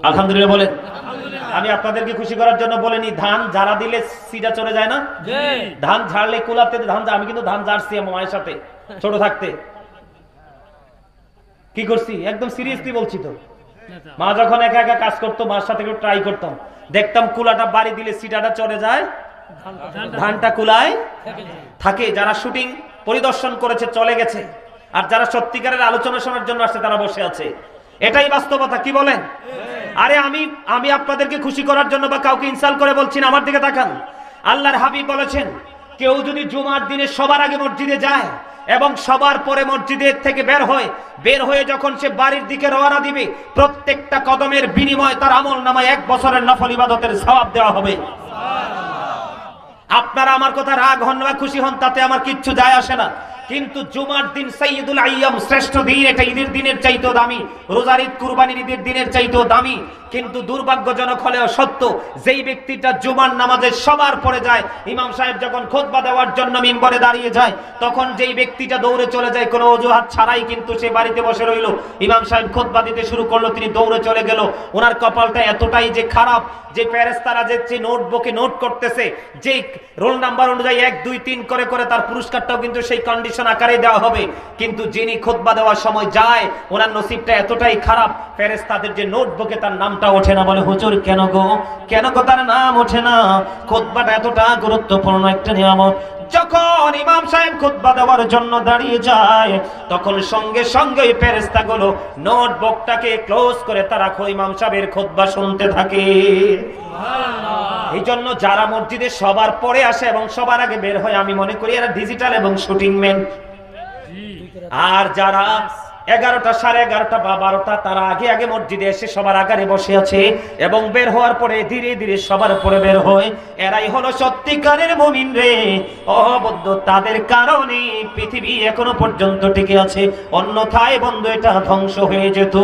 আলহামদুলিল্লাহ বলেন। আমি আপনাদেরকে খুশি করার জন্য বলিনি, ধান ঝাড়া দিলে সিটা চলে যায় না, ধান ঝাড়লে কুলাতে ধান, আমি কিন্তু ধান ঝাড়ছি আমার মায়ের সাথে ছোট থাকতে। কি করছি একদম সিরিয়াসলি বলছি তো। মা যখন একা একা কাজ করতো মার সাথে একটু ট্রাই করতাম, দেখতাম কুলাটা বাড়ি দিলে সিটাটা চলে যায়, ধানটা কুলায় থাকে। যারা শুটিং পরিদর্শন করেছে চলে গেছে, আর যারা সত্যিকারের আলোচনা শোনার জন্য আসছে তারা বসে আছে। এটাই বাস্তবতা, কি বলেন? আরে আমি আপনাদেরকে খুশি করার জন্য বা কাউকে ইনসাল্ট করে বলছি না, আমার দিকে তাকান। আল্লাহর হাবিব বলেছেন, কেউ যদি জুমার দিনে সবার আগে মসজিদে যায় এবং সবার পরে মসজিদের থেকে বের হয়ে যখন সে বাড়ির দিকে রওনা দিবে, প্রত্যেকটা কদমের বিনিময়ে তার আমলনামায় 1 বছরের নফল ইবাদতের সওয়াব দেওয়া হবে। আপনারা আমার কথা রাগ হন বা খুশি হন তাতে আমার কিচ্ছু যায় আসে না, কিন্তু জুমার দিন সাইয়্যিদুল আইয়াম, শ্রেষ্ঠ দিন, এটা ঈদের দিনের চাইতেও দামি, রোজার ঈদ কুরবানির ঈদের দিনের চাইতেও দামি। কিন্তু দুর্ভাগ্যজনক হলেও সত্য, যেই ব্যক্তিটা জুমার নামাজে সবার পরে যায়, ইমাম সাহেব যখন খুতবা দেওয়ার জন্য মিম্বরে দাঁড়িয়ে যায়, তখন যেই ব্যক্তিটা দৌড়ে চলে যায় কোনো অজুহাত ছাড়াই, কিন্তু সে বাড়িতে বসে রইল, ইমাম সাহেব খুতবা দিতে শুরু করলো, তিনি দৌড়ে চলে গেল। ওনার কপালটা এতটাই যে খারাপ, যে ফেরেশতারা যে নোটবুকে নোট করতেছে, যে রোল নাম্বার অনুযায়ী 1 2 3 করে করে তার পুরস্কারটাও কিন্তু সেই কন্ডিশন আকারে দেওয়া হবে। কিন্তু যিনি খুতবা দেওয়ার সময় যায়, ওনার নসিবটা এতটাই খারাপ, ফেরেশতাদের যে নোটবুকে তার নামটা ওঠে না। বলে, হুজুর কেন গো তার নাম ওঠে না? খুতবাটা এতটা গুরুত্বপূর্ণ একটা নিয়ামত। যখন ইমাম সাহেব খুতবা দেওয়ার জন্য দাঁড়িয়ে যায়, তখন সঙ্গে সঙ্গে ফেরেশতাগুলো নোটবুকটাকে ক্লোজ করে তারা ইমাম সাহেবের খুতবা শুনতে থাকে। এই জন্য যারা মসজিদে সবার পরে আসে এবং সবার আগে বের হয়, আমি মনে করি এরা ডিজিটাল এবং শুটিং ম্যান। আর যারা 11টা, 11:30 বা 12টা, তারা আগে মসজিদে এসে সবার আগারে বসে আছে এবং বের হওয়ার পরে ধীরে ধীরে সবার পরে বের হয়, এরাই হলো সত্যিকারের মুমিন রে। অবদ্ধ তাদের কারণে পৃথিবী এখনো পর্যন্ত টিকে আছে, অন্যথায় বন্ধু এটা ধ্বংস হয়ে যেত।